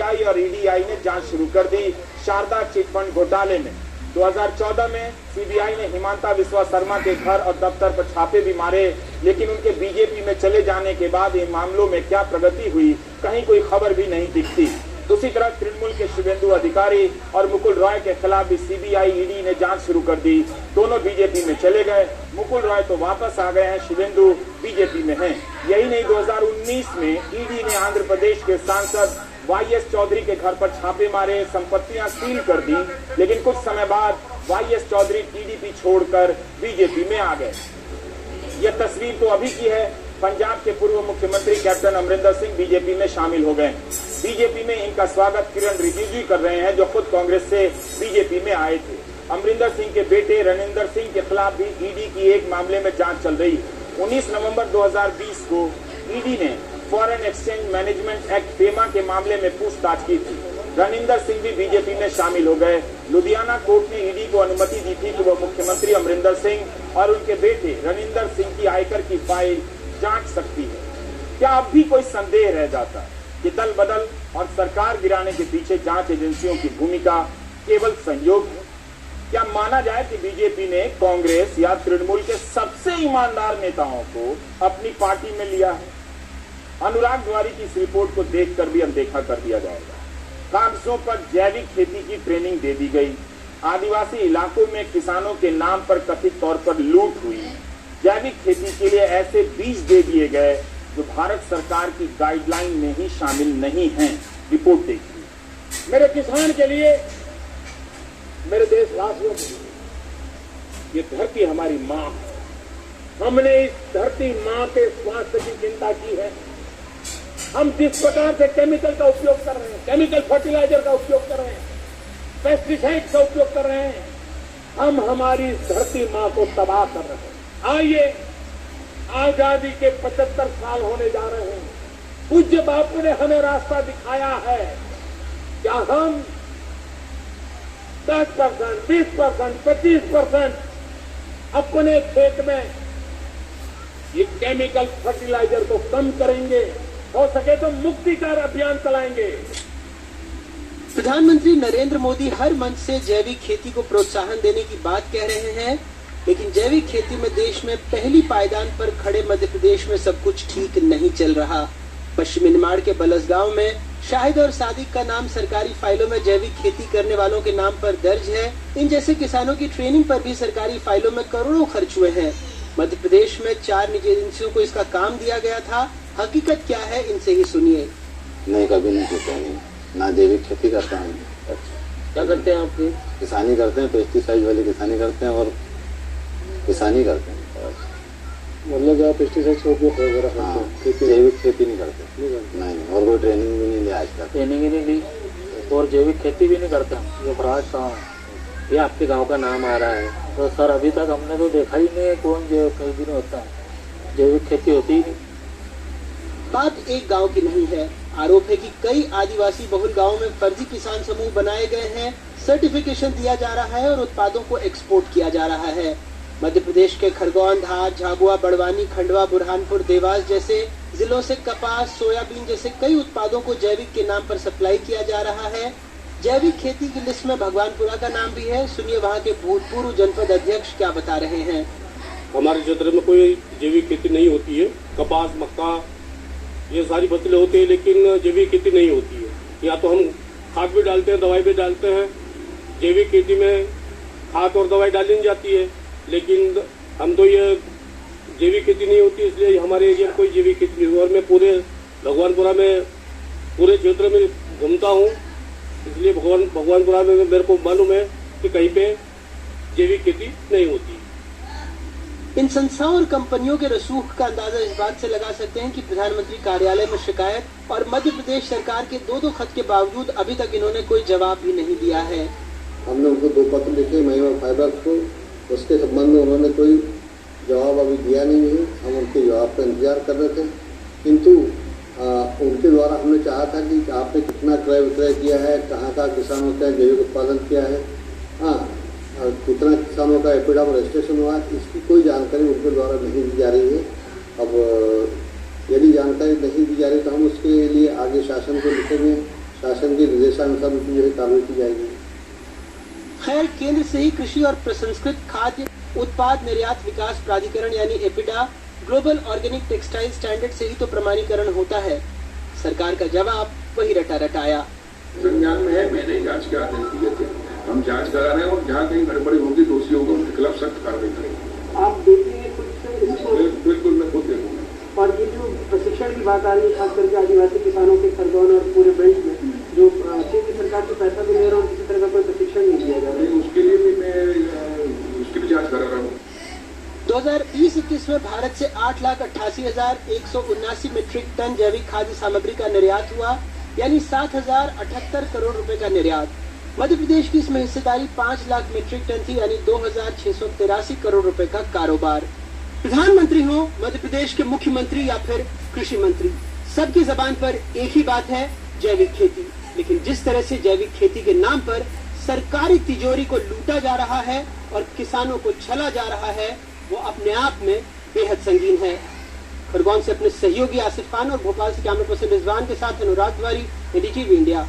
CBI और ED ने जांच शुरू कर दी शारदा चिटफंड घोटाले में। 2014 में सीबीआई ने हिमांता बिस्वा शर्मा के घर और दफ्तर पर छापे भी मारे, लेकिन उनके बीजेपी में चले जाने के बाद इन मामलों में क्या प्रगति हुई, कहीं कोई खबर भी नहीं दिखती। दूसरी तरफ तृणमूल के शुभेंदु अधिकारी और मुकुल रॉय के खिलाफ भी सीबीआई ईडी ने जांच शुरू कर दी। दोनों बीजेपी में चले गए। मुकुल रॉय तो वापस आ गए हैं, शुभेंदु बीजेपी में हैं। यही नहीं, 2019 में ईडी ने आंध्र प्रदेश के सांसद वाईएस चौधरी के घर पर छापे मारे, संपत्तियां सील कर दी, लेकिन कुछ समय बाद वाईएस चौधरी टीडीपी छोड़कर बीजेपी में आ गए। यह तस्वीर तो अभी की है। पंजाब के पूर्व मुख्यमंत्री कैप्टन अमरिंदर सिंह बीजेपी में शामिल हो गए। बीजेपी में इनका स्वागत किरण रिजिजू कर रहे हैं, जो खुद कांग्रेस से बीजेपी में आए थे। अमरिंदर सिंह के बेटे रणिंदर सिंह के खिलाफ भी ईडी की एक मामले में जांच चल रही। 19 नवंबर 2020 को ईडी ने foreign exchange management act FEMA के मामले में पूछताछ की थी। रणिंदर सिंह भी बीजेपी में शामिल हो गए। लुधियाना कोर्ट ने ईडी को अनुमति दी थी कि वह मुख्यमंत्री अमरिंदर सिंह और उनके बेटे रणिंदर सिंह की आयकर की फाइल जांच सकती है। क्या अब भी कोई संदेह रह जाता है कि दल बदल और सरकार गिराने के पीछे जांच एजेंसियों की भूमिका केवल संयोग है? क्या माना जाए कि बीजेपी ने कांग्रेस या तृणमूल के सबसे ईमानदार नेताओं को अपनी पार्टी में लिया है? अनुराग द्वारी की इस रिपोर्ट को देखकर भी अनदेखा कर दिया जाएगा। कागजों पर जैविक खेती की ट्रेनिंग दे दी गई। आदिवासी इलाकों में किसानों के नाम पर कथित तौर पर लूट हुई। जैविक खेती के लिए ऐसे बीज दे दिए गए जो भारत सरकार की गाइडलाइन में ही शामिल नहीं हैं। रिपोर्ट देखिए। मेरे किसान के लिए, मेरे देशवासियों के लिए, ये धरती हमारी माँ है। हमने इस धरती माँ के स्वास्थ्य की चिंता की है। हम जिस प्रकार से केमिकल का उपयोग कर रहे हैं, केमिकल फर्टिलाइजर का उपयोग कर रहे हैं, पेस्टिसाइड का उपयोग कर रहे हैं, हम हमारी धरती माँ को तबाह कर रहे हैं। आइए, आजादी के 75 साल होने जा रहे हैं। पूज्य बापू ने हमें रास्ता दिखाया है। क्या हम 10%, 20%, 25% अपने खेत में ये केमिकल फर्टिलाइजर को कम करेंगे? हो सके तो मुक्ति का अभियान चलाएंगे। प्रधानमंत्री नरेंद्र मोदी हर मंच से जैविक खेती को प्रोत्साहन देने की बात कह रहे हैं, लेकिन जैविक खेती में देश में पहली पायदान पर खड़े मध्य प्रदेश में सब कुछ ठीक नहीं चल रहा। पश्चिमी निमाड़ के बलसगांव में शाहिद और सादिक का नाम सरकारी फाइलों में जैविक खेती करने वालों के नाम पर दर्ज है। इन जैसे किसानों की ट्रेनिंग पर भी सरकारी फाइलों में करोड़ों खर्च हुए हैं। मध्य प्रदेश में 4 निजी एजेंसियों को इसका काम दिया गया था। हकीकत क्या है, इनसे ही सुनिए। नहीं, कभी नहीं सोचा, नहीं ना जैविक खेती करता हूँ। क्या करते हैं आप? किसानी करते हैं, पेस्टिसाइड वाली किसानी करते हैं और किसानी करते हैं। मतलब आप पेस्टिसाइड का उपयोग वगैरह करते हैं? जैविक खेती नहीं करते। नहीं, और कोई ट्रेनिंग भी नहीं ली आज तक। ट्रेनिंग ही नहीं ली और जैविक खेती भी नहीं करते हम। ये फराज कहाँ है? ये आपके गांव का नाम आ रहा है तो सर अभी तक हमने तो देखा ही नहीं है कौन जैविक खेती में होता है। जैविक खेती होती ही नहीं। बात एक गांव की नहीं है। आरोप है कि कई आदिवासी बहुल गांवों में फर्जी किसान समूह बनाए गए हैं, सर्टिफिकेशन दिया जा रहा है और उत्पादों को एक्सपोर्ट किया जा रहा है। मध्य प्रदेश के खरगोन, धार, झाबुआ, बड़वानी, खंडवा, बुरहानपुर, देवास जैसे जिलों से कपास, सोयाबीन जैसे कई उत्पादों को जैविक के नाम पर सप्लाई किया जा रहा है। जैविक खेती की लिस्ट में भगवानपुरा का नाम भी है। सुनिए वहाँ के भूतपूर्व जनपद अध्यक्ष क्या बता रहे हैं। हमारे क्षेत्र में कोई जैविक खेती नहीं होती है। कपास, मक्का ये सारी फसलें होती है, लेकिन जैविक खेती नहीं होती है। या तो हम खाद भी डालते हैं, दवाई भी डालते हैं। जैविक खेती में खाद और दवाई डाली नहीं जाती है, लेकिन हम तो ये जैविक खेती नहीं होती, इसलिए हमारे एरिया में कोई जैविक खेती नहीं। और मैं पूरे भगवानपुरा में पूरे क्षेत्र में घूमता हूँ, इसलिए भगवानपुरा में मेरे को मालूम है कि कहीं पे जैविक खेती नहीं होती। इन संस्थाओं और कंपनियों के रसूख का अंदाजा इस बात से लगा सकते हैं कि प्रधानमंत्री कार्यालय में शिकायत और मध्य प्रदेश सरकार के 2 खत के बावजूद अभी तक इन्होंने कोई जवाब भी नहीं दिया है। हमने उनको 2 पत्र लिखे महिमा फाइबर को, उसके संबंध में उन्होंने कोई जवाब अभी दिया नहीं है। हम उनके जवाब का इंतजार कर रहे थे, किंतु उनके द्वारा हमने चाहा था कि आपने कितना क्रय विक्रय किया है, कहाँ कहाँ किसानों का जैविक उत्पादन किया है, कितना किसानों का एपिडम रजिस्ट्रेशन हुआ, इसकी कोई जानकारी उनके द्वारा नहीं दी जा रही है। अब यदि जानकारी नहीं दी जा रही तो हम उसके लिए आगे शासन को लिखेंगे, शासन के निर्देशानुसार उनकी जो है कार्रवाई की जाएगी। खैर, केंद्र से ही कृषि और प्रसंस्कृत खाद्य उत्पाद निर्यात विकास प्राधिकरण यानी APEDA global organic textile standard से ही तो प्रमाणीकरण होता है। सरकार का जवाब वही रटा रटाया। संज्ञान में है, मैंने जांच के आदेश दिए थे, हम जांच करा रहे हैं और जहाँ कहीं गड़बड़ी होगी दोषियों को उनके खिलाफ सख्त कार्रवाई करेंगे। आप देखेंगे खुद से इसको? बिल्कुल, मैं खुद देखूंगा। और ये जो प्रशिक्षण की बात आ रही है, खास करके आदिवासी किसानों के खरगोन और पूरे बेल्ट में, जो केंद्र सरकार से पैसा भी ले रहा है और किसी तरह का कोई प्रशिक्षण नहीं दिया जा रहा है, उसके लिए भी मैं उसकी भी जांच करा रहा हूँ। 2020-21 में भारत से 8,88,179 मीट्रिक टन जैविक खाद्य सामग्री का निर्यात हुआ, यानी 7,078 करोड़ रुपए का निर्यात। मध्य प्रदेश की इसमें हिस्सेदारी 5 लाख मीट्रिक टन थी, यानी 2,683 करोड़ रुपए का कारोबार। प्रधानमंत्री हो, मध्य प्रदेश के मुख्यमंत्री या फिर कृषि मंत्री, सबकी जबान पर एक ही बात है, जैविक खेती। लेकिन जिस तरह से जैविक खेती के नाम पर सरकारी तिजोरी को लूटा जा रहा है और किसानों को छला जा रहा है, वो अपने आप में बेहद संगीन है। खरगोन से अपने सहयोगी आसिफ खान और भोपाल से कैमरा पर्सन रिजवान के साथ अनुराग तिवारी, NDTV इंडिया।